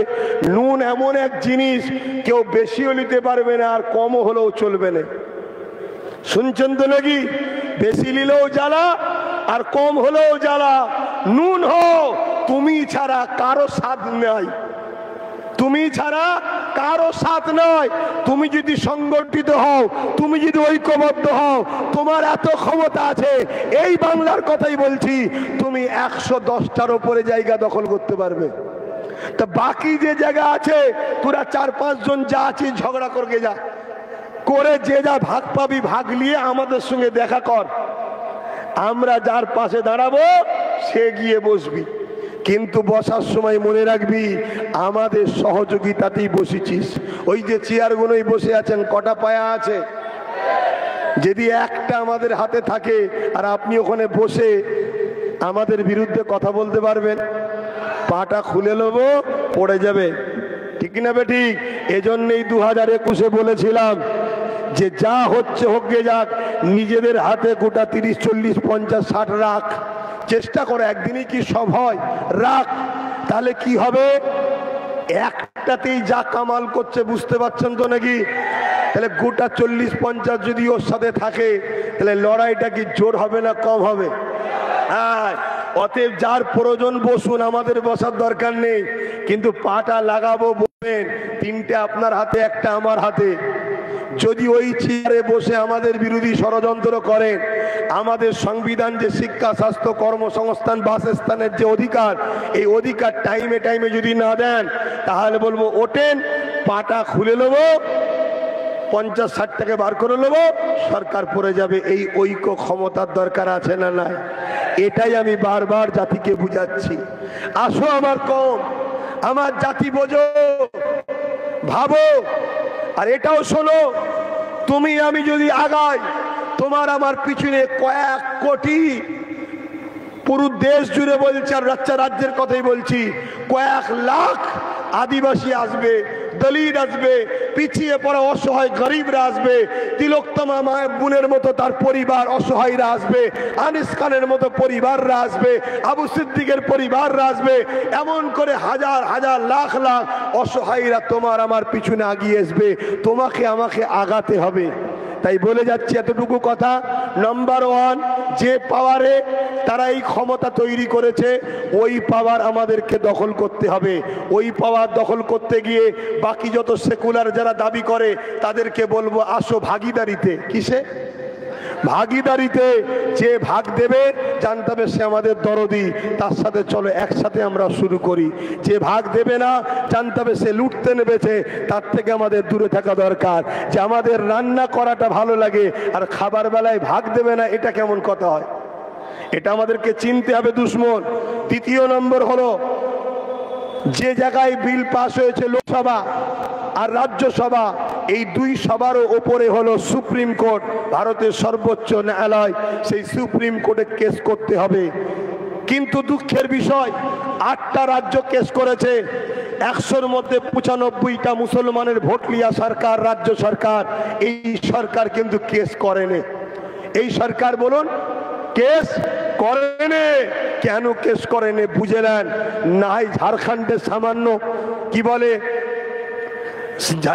[SPEAKER 1] নুন এমন এক জিনিস কেউ বেশিও নিতে পারবে না আর কমও হলেও চলবে না। শুনছেন তো নাকি? বেশি নিলেও জ্বালা আর কম হলেও জ্বালা। নুন হও, তুমি ছাড়া কারো স্বাদ নাই, তুমি ছাড়া কারো সাথ নয়। তুমি যদি সংগঠিত হও, তুমি যদি ঐক্যবদ্ধ হও, তোমার এত ক্ষমতা আছে, এই বাংলার কথাই বলছি, তুমি 110টার উপরে জায়গা দখল করতে পারবে। তা বাকি যে জায়গা আছে, তোরা 4-5 জন যা আছিস ঝগড়া করকে যা করে, যে যা ভাগ পাবি ভাগ নিয়ে আমাদের সঙ্গে দেখা কর। আমরা যার পাশে দাঁড়াবো সে গিয়ে বসবি, কিন্তু বসার সময় মনে রাখবি আমাদের সহযোগিতাতেই বসেছিস। ওই যে চেয়ারগুলোই বসে আছেন, কটা পায়া আছে? যদি একটা আমাদের হাতে থাকে আর আপনি ওখানে বসে আমাদের বিরুদ্ধে কথা বলতে পারবেন, পাটা খুলে নেবো, পড়ে যাবে। ঠিক না বে ঠিক? এজন্যই 2021-এ বলেছিলাম যে যা হচ্ছে হোক গে যাক, নিজেদের হাতে গোটা 30, 40, 50, 60 রাখ, চেষ্টা করে, একদিনই কি সব হয়, রাখ। তাহলে কি হবে, একটাতেই যা কামাল করছে, বুঝতে পারছেন তো নাকি? তাহলে গোটা 40, 50 যদি ওর সাথে থাকে, তাহলে লড়াইটা কি জোর হবে না কম হবে? হ্যাঁ, অতএব যার প্রয়োজন বসুন, আমাদের বসার দরকার নেই, কিন্তু পাটা লাগাবো বলবেন, 3টে আপনার হাতে, একটা আমার হাতে। যদি ওই চেয়ারে বসে আমাদের বিরোধী ষড়যন্ত্র করেন, আমাদের সংবিধান যে শিক্ষা, স্বাস্থ্য, কর্মসংস্থান, বাসস্থানের যে অধিকার, এই অধিকার টাইমে টাইমে যদি না দেন, তাহলে বলবো ওঠেন, পাটা খুলে নেবো, 50-60 টাকা বার করে নেবো, সরকার পড়ে যাবে। এই ঐক্য ক্ষমতার দরকার আছে না নাই? এটাই আমি বারবার জাতিকে বুঝাচ্ছি। আসো আমার কম, আমার জাতি বোঝো, ভাবো। আর এটাও শোনো, তুমি আমি যদি আগাই, তোমার আমার পিছনে কয়েক কোটি, পুরো দেশ জুড়ে বলছি, আর রাজ্যের কথাই বলছি, কয়েক লাখ আদিবাসী আসবে, দলিত আসবে, পিছিয়ে পড়া অসহায় গরিবরা আসবে, তিলোত্তমা মায়ের বোনের মতো তার পরিবার অসহায়রা আসবে, আনিস খানের মতো পরিবাররা আসবে, আবু সিদ্দিকের পরিবাররা আসবে, এমন করে হাজার হাজার লাখ লাখ অসহায়রা তোমার আমার পিছনে আগিয়ে আসবে। তোমাকে আমাকে আগাতে হবে। তাই বলে যাচ্ছি এতটুকু কথা, নাম্বার 1, যে পাওয়ারে তারা এই ক্ষমতা তৈরি করেছে, ওই পাওয়ার আমাদেরকে দখল করতে হবে। ওই পাওয়ার দখল করতে গিয়ে বাকি যত সেকুলার যারা দাবি করে, তাদেরকে বলবো আসো ভাগিদারিতে। কিসে? ভাগিদারিতে। যে ভাগ দেবে জানতে হবে সে আমাদের দরদি, তার সাথে চলো একসাথে আমরা শুরু করি। যে ভাগ দেবে না, জানতে হবে সে লুটতে নেমেছে, তার থেকে আমাদের দূরে থাকা দরকার। যে আমাদের রান্না করাটা ভালো লাগে আর খাবার বেলায় ভাগ দেবে না, এটা কেমন কথা হয়? এটা আমাদেরকে চিনতে হবে দুশ্মন। দ্বিতীয় নম্বর হলো, যে জায়গায় বিল পাস হয়েছে লোকসভা আর রাজ্যসভা, এই দুই সভারও ওপরে হলো সুপ্রিম কোর্ট, ভারতের সর্বোচ্চ ন্যায়ালয়। সেই সুপ্রিম কোর্টে কেস করতে হবে। কিন্তু দুঃখের বিষয়, 8টা রাজ্য কেস করেছে, 100-র মধ্যে 95টা মুসলমানের ভোট লিয়া সরকার, রাজ্য সরকার। এই সরকার কিন্তু কেস করেনি। এই সরকার বলুন কেস করেনি। কেন কেস করেনি বুঝে নেন। নাই ঝাড়খণ্ডের সামান্য কি বলে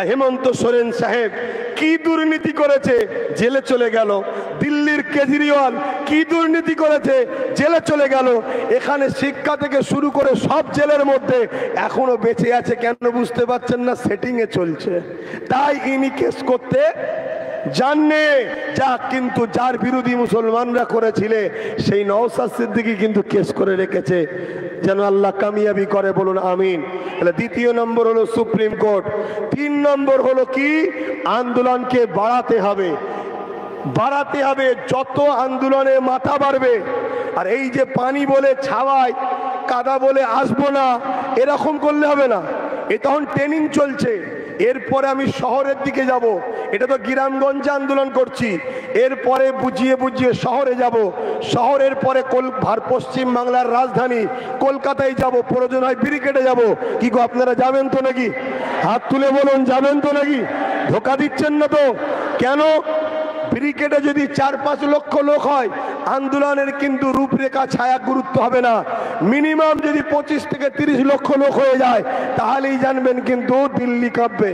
[SPEAKER 1] হেমন্ত সোরেন সাহেব কি দুর্নীতি করেছে, জেলে চলে গেল। দিল্লির কেজরিওয়াল কি দুর্নীতি করেছে, জেলে চলে গেল। এখানে শিক্ষা থেকে শুরু করে সব জেলের মধ্যে এখনো বেঁচে আছে। কেন বুঝতে পারছেন না? সেটিং এ চলছে। তাই ইনি কেস করতে জানে যা, কিন্তু যার বিরোধী মুসলমানরা করেছিলে সেই নওশাদ সিদ্দিকী কিন্তু কেস করে রেখেছে। যেন আল্লাহ কামিয়াবি করে, বলুন আমিন। তাহলে দ্বিতীয় নম্বর হলো সুপ্রিম কোর্ট। 3 নম্বর হলো কি, আন্দোলনকে বাড়াতে হবে, বাড়াতে হবে। যত আন্দোলনে মাথা বাড়বে, আর এই যে পানি বলে ছাওয়ায়, কাদা বলে আসবো না, এরকম করলে হবে না। এ তখন ট্রেনিং চলছে। এরপরে আমি শহরের দিকে যাব, এটা তো গ্রামগঞ্জে আন্দোলন করছি। এরপরে বুঝিয়ে বুঝিয়ে শহরে যাব, শহরের পরে পশ্চিম বাংলার রাজধানী কলকাতায় যাব, প্রয়োজন হয় ব্রিগেডে যাব। কি গো, আপনারা যাবেন তো নাকি? হাত তুলে বলুন, যাবেন তো নাকি? ধোকা দিচ্ছেন না তো? কেন? ব্রিগেডে যদি 4-5 লক্ষ লোক হয়, আন্দোলনের কিন্তু রূপরেখা ছায়া গুরুত্ব হবে না। মিনিমাম যদি 25 থেকে 30 লক্ষ লোক হয়ে যায়, তাহলেই জানবেন কিন্তু দিল্লি কাঁপবে।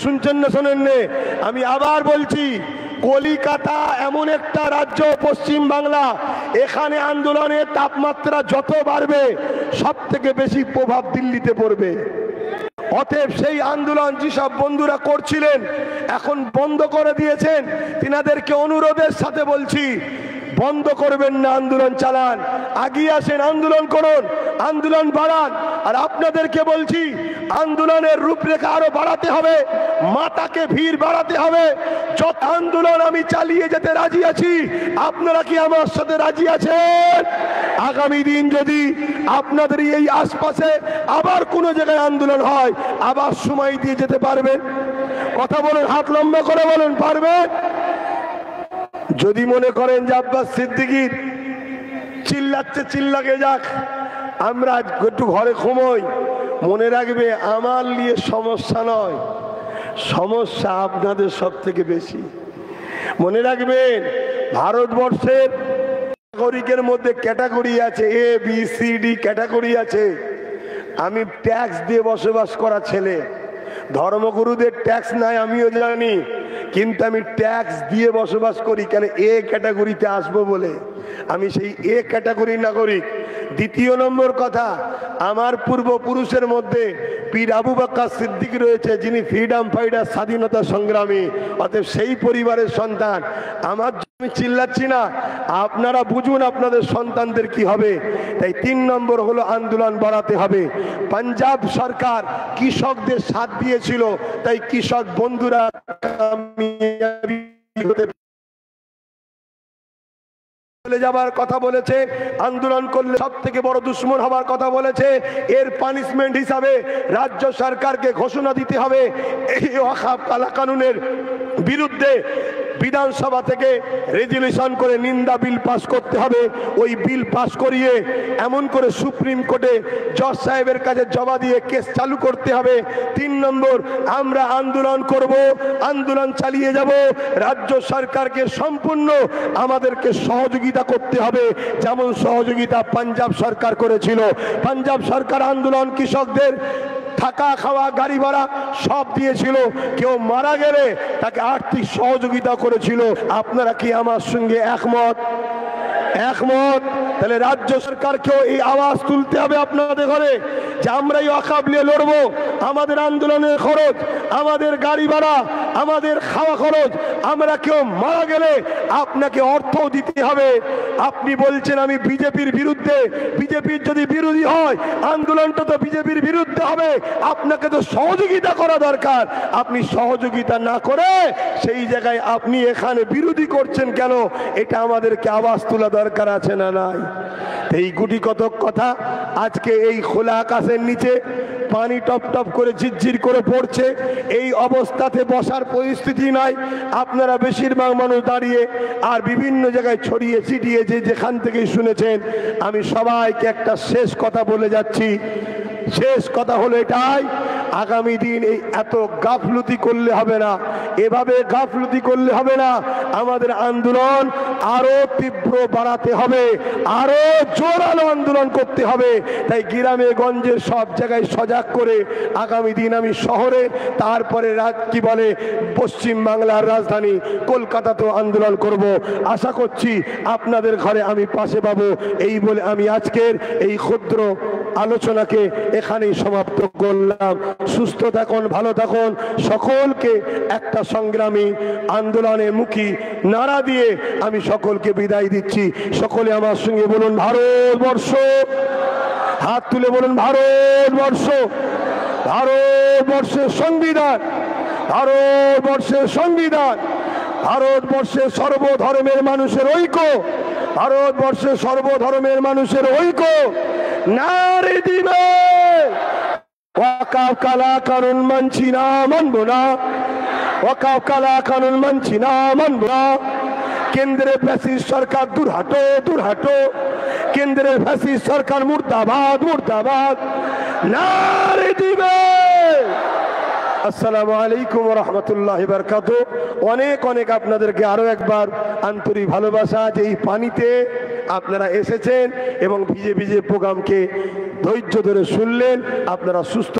[SPEAKER 1] শুনছেন না শোনেন নে? আমি আবার বলছি, কলিকাতা এমন একটা রাজ্য, পশ্চিম বাংলা, এখানে আন্দোলনের তাপমাত্রা যত বাড়বে সব থেকে বেশি প্রভাব দিল্লিতে পড়বে। অতএব সেই আন্দোলন যেসব বন্ধুরা করছিলেন এখন বন্ধ করে দিয়েছেন, তিনাদেরকে অনুরোধের সাথে বলছি, বন্ধ করবেন না, আন্দোলন চালান, আগিয়ে আসেন, আন্দোলন করুন, আন্দোলন বাড়ান। আর আপনাদেরকে বলছি, আন্দোলনের রূপরেখা আরো বাড়াতে হবে, মাথাকে ভিড় বাড়াতে হবে। যত আন্দোলন আমি চালিয়ে যেতে রাজি আছি, আপনারা কি আমার সাথে রাজি আছেন? আগামী দিন যদি আপনাদের এই আশপাশে আবার কোনো জায়গায় আন্দোলন হয়, আবার সময় দিয়ে যেতে পারবেন? কথা বলেন, হাত লম্বা করে বলেন, পারবেন? যদি মনে করেন যে আব্বাস সিদ্দিকী চিল্লাচ্ছে, চিল্লাকে যাক, আমরা একটু ঘরে ঘুমোই, মনে রাখবে আমার নিয়ে সমস্যা নয়, সমস্যা আপনাদের সব থেকে বেশি। মনে রাখবেন, ভারতবর্ষের নাগরিকের মধ্যে ক্যাটাগরি আছে, A B C D category আছে। আমি ট্যাক্স দিয়ে বসবাস করা ছেলে, ধর্মগুরুদের ট্যাক্স নাই আমিও জানি, কিন্তু আমি ট্যাক্স দিয়ে বসবাস করি কেন? এ ক্যাটাগরিতে আসবো বলে। আমি সেই এ ক্যাটাগরির নাগরিক। দ্বিতীয় নম্বর কথা, আমার পূর্বপুরুষের মধ্যে পীর আবু বকর সিদ্দিক রয়েছে, যিনি ফ্রিডম ফাইটার, স্বাধীনতা সংগ্রামী। অতএব সেই পরিবারের সন্তান। আমার আমি চিল্লাচ্ছি না, আপনারা বুঝুন আপনাদের সন্তানদের কি হবে। তাই 3 নম্বর হলো আন্দোলন বাড়াতে হবে। পাঞ্জাব সরকার কৃষকদের সাথ দিয়েছিল, তাই কৃষক বন্ধুরা চলে যাবার কথা বলেছে, আন্দোলন করলে সব থেকে বড় দুশ্মন হবার কথা বলেছে। এর পানিশমেন্ট হিসাবে রাজ্য সরকারকে ঘোষণা দিতে হবে এই ওয়াকফ কালা কানুনের বিরুদ্ধে বিধানসভা থেকে রেজুলেশন করে নিন্দা বিল পাস করতে হবে। ওই বিল পাস করিয়ে এমন করে সুপ্রিম কোর্টে জজ সাহেবের কাছে জমা দিয়ে কেস চালু করতে হবে। 3 নম্বর, আমরা আন্দোলন করব, আন্দোলন চালিয়ে যাব। রাজ্য সরকারকে সম্পূর্ণ আমাদেরকে সহযোগিতা করতে হবে, যেমন সহযোগিতা পাঞ্জাব সরকার করেছিল। পাঞ্জাব সরকার আন্দোলন কৃষকদের থাকা খাওয়া গাড়ি ভাড়া সব দিয়েছিল, কেউ মারা গেলে তাকে আর্থিক সহযোগিতা করেছিল। আপনারা কি আমার সঙ্গে একমত? একমত। তাহলে রাজ্য সরকারকেও এই আওয়াজ তুলতে হবে আপনাদের ঘরে যে আমরা এই ওয়াকফ নিয়ে লড়বো। আমাদের আন্দোলনের খরচ, আমাদের গাড়ি ভাড়া, আমাদের খাওয়া খরচ, আমরা কেউ মারা গেলে আপনাকে অর্থ দিতে হবে। আপনি বলছেন আমি বিজেপির বিরুদ্ধে, বিজেপির যদি বিরোধী হয় আন্দোলনটা তো বিজেপির বিরুদ্ধে হবে, আপনাকে তো সহযোগিতা করা দরকার। আপনি সহযোগিতা না করে সেই জায়গায় আপনি এখানে বিরোধী করছেন কেন? এটা আমাদেরকে আওয়াজ তোলা দরকার আছে না নাই? এই গুটি কতক কথা আজকে এই খোলা আকাশের নিচে পানি টপ টপ করে ঝিরঝির করে পড়ছে, এই অবস্থাতে বসার পরিস্থিতি নাই। আপনারা বেশিরভাগ মানুষ দাঁড়িয়ে আর বিভিন্ন জায়গায় ছড়িয়ে ছিটিয়ে যে যেখান থেকেই শুনেছেন, আমি সবাইকে একটা শেষ কথা বলে যাচ্ছি। শেষ কথা হলো এটাই, আগামী দিন এই এত গাফলতি করলে হবে না, এভাবে গাফলতি করলে হবে না। আমাদের আন্দোলন আরো তীব্র বাড়াতে হবে, আরো জোরালো আন্দোলন করতে হবে। তাই গ্রামে গঞ্জে সব জায়গায় সজাগ করে আগামী দিন আমি শহরে, তারপরে কি বলে পশ্চিম বাংলার রাজধানী কলকাতাতেও আন্দোলন করব। আশা করছি আপনাদের ঘরে আমি পাশে পাবো। এই বলে আমি আজকের এই ক্ষুদ্র আলোচনাকে এখানেই সমাপ্ত করলাম। সুস্থ থাকুন, ভালো থাকুন। সকলকে একটা সংগ্রামী আন্দোলনে মুখী নারা দিয়ে আমি সকলকে বিদায় দিচ্ছি। সকলে আমার সঙ্গে বলুন ভারতবর্ষ। হাত তুলে বলুন ভারতবর্ষ। ভারতবর্ষের সংবিধান, ভারতবর্ষের সংবিধান, ভারতবর্ষের সর্বধর্মের মানুষের ঐক্য, ভারতবর্ষের সর্বধর্মের মানুষের ঐক্য নারে দিবে। ওয়াকফ কালা কানুন মানছি না, মানব না। ওয়াকফ কালা কানুন মানছি না, মানব না। কেন্দ্রের ফ্যাসিস্ট সরকার দূর হাটো, দূর হাটো। কেন্দ্রের ফ্যাসিস্ট সরকার মুর্দাবাদ, মুর্দাবাদ। নারে দিবে। আসসালামু আলাইকুম ওয়া রাহমাতুল্লাহি ওয়া বারাকাতুহু। অনেক অনেক আপনাদেরকে আরো একবার আন্তরিক ভালোবাসা যে এই পানিতে আপনারা এসেছেন এবং ভিজে ভিজে প্রোগ্রামকে ধৈর্য ধরে শুনলেন। আপনারা সুস্থ